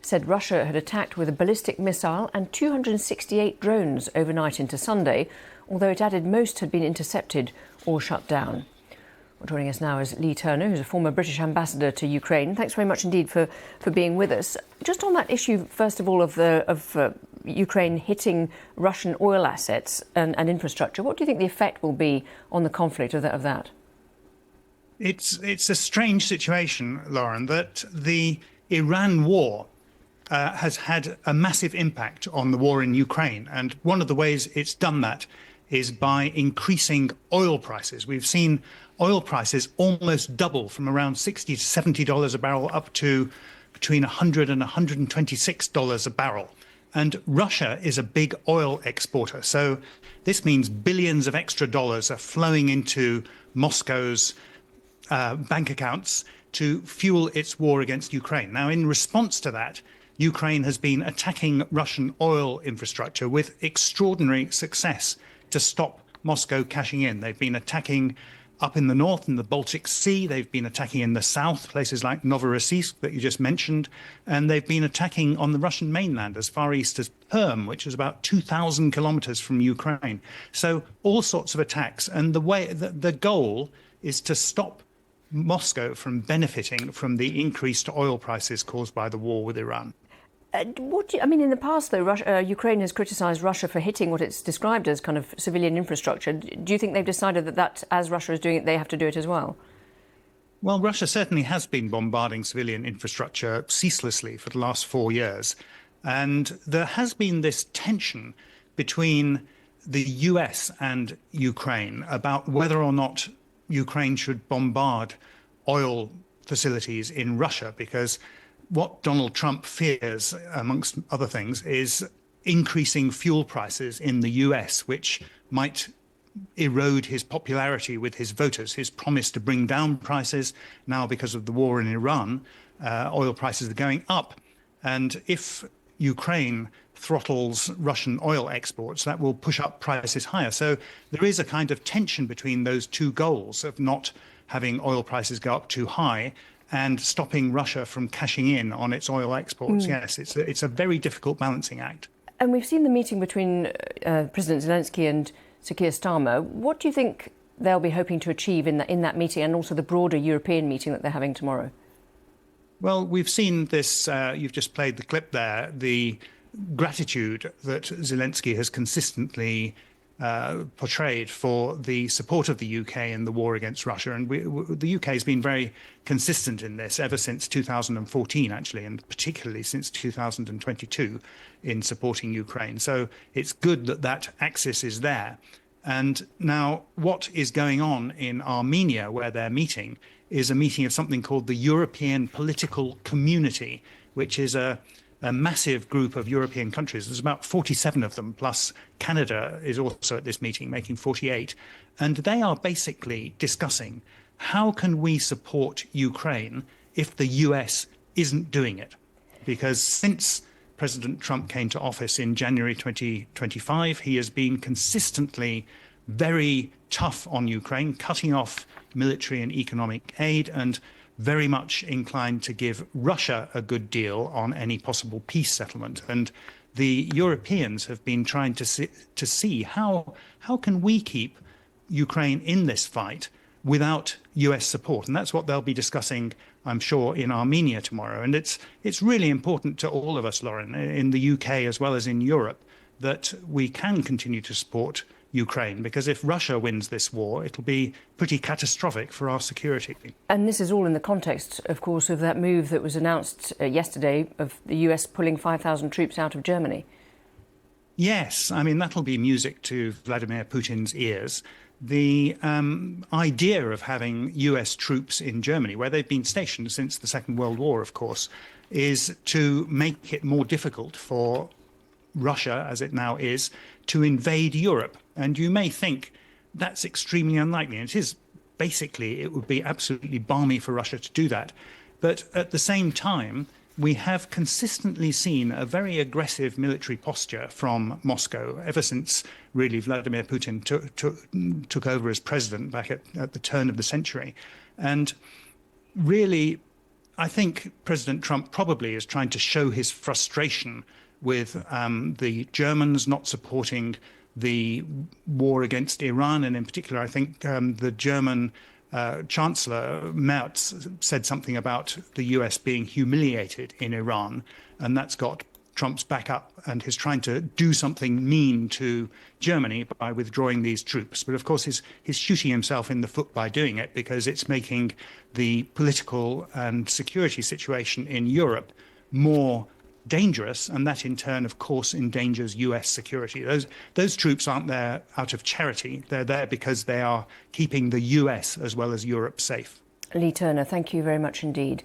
said Russia had attacked with a ballistic missile and 268 drones overnight into Sunday, although it added most had been intercepted or shut down. Well, joining us now is Lee Turner, who's a former British ambassador to Ukraine. Thanks very much indeed for being with us. Just on that issue, first of all, of Ukraine hitting Russian oil assets and infrastructure, what do you think the effect will be on the conflict of that? It's a strange situation, Lauren, that the Iran war has had a massive impact on the war in Ukraine. And one of the ways it's done that is by increasing oil prices. We've seen oil prices almost double from around $60 to $70 a barrel up to between $100 and $126 a barrel. And Russia is a big oil exporter. So this means billions of extra dollars are flowing into Moscow's bank accounts to fuel its war against Ukraine. Now, in response to that, Ukraine has been attacking Russian oil infrastructure with extraordinary success to stop Moscow cashing in. They've been attacking up in the north in the Baltic Sea. They've been attacking in the south, places like Novorossiysk that you just mentioned. And they've been attacking on the Russian mainland as far east as Perm, which is about 2,000 kilometers from Ukraine. So all sorts of attacks. And the goal is to stop Moscow from benefiting from the increased oil prices caused by the war with Iran. In the past, though, Ukraine has criticised Russia for hitting what it's described as kind of civilian infrastructure. Do you think they've decided that as Russia is doing it, they have to do it as well? Well, Russia certainly has been bombarding civilian infrastructure ceaselessly for the last 4 years. And there has been this tension between the US and Ukraine about whether or not Ukraine should bombard oil facilities in Russia, because what Donald Trump fears, amongst other things, is increasing fuel prices in the US, which might erode his popularity with his voters. His promise to bring down prices, now because of the war in Iran, oil prices are going up. And if Ukraine throttles Russian oil exports, that will push up prices higher. So there is a kind of tension between those two goals of not having oil prices go up too high and stopping Russia from cashing in on its oil exports. Yes, it's a very difficult balancing act. And we've seen the meeting between President Zelensky and Sir Keir Starmer. What do you think they'll be hoping to achieve in that meeting, and also the broader European meeting that they're having tomorrow? Well, we've seen this, you've just played the clip there, the gratitude that Zelensky has consistently portrayed for the support of the UK in the war against Russia. And the UK has been very consistent in this ever since 2014, actually, and particularly since 2022 in supporting Ukraine. So it's good that that axis is there. And now what is going on in Armenia, where they're meeting, is a meeting of something called the European Political Community, which is a massive group of European countries. There's about 47 of them, plus Canada is also at this meeting, making 48. And they are basically discussing how can we support Ukraine if the US isn't doing it? Because since President Trump came to office in January 2025, he has been consistently very tough on Ukraine, cutting off military and economic aid, and very much inclined to give Russia a good deal on any possible peace settlement. And the Europeans have been trying to see how can we keep Ukraine in this fight without US support. And that's what they'll be discussing, I'm sure, in Armenia tomorrow. And it's really important to all of us, Lauren, in the UK as well as in Europe, that we can continue to support Ukraine, because if Russia wins this war, it'll be pretty catastrophic for our security. And this is all in the context, of course, of that move that was announced yesterday of the US pulling 5,000 troops out of Germany. Yes, I mean, that'll be music to Vladimir Putin's ears. The idea of having US troops in Germany, where they've been stationed since the Second World War, of course, is to make it more difficult for Russia, as it now is, to invade Europe. And you may think that's extremely unlikely. And it is basically, it would be absolutely balmy for Russia to do that. But at the same time, we have consistently seen a very aggressive military posture from Moscow ever since really Vladimir Putin took over as president back at the turn of the century. And really, I think President Trump probably is trying to show his frustration with the Germans not supporting the war against Iran. And in particular, I think the German Chancellor Merz said something about the US being humiliated in Iran. And that's got Trump's back up, and he's trying to do something mean to Germany by withdrawing these troops. But of course, he's shooting himself in the foot by doing it, because it's making the political and security situation in Europe more dangerous, and that in turn, of course, endangers US security. Those troops aren't there out of charity. They're there because they are keeping the US as well as Europe safe. Lee Turner, thank you very much indeed.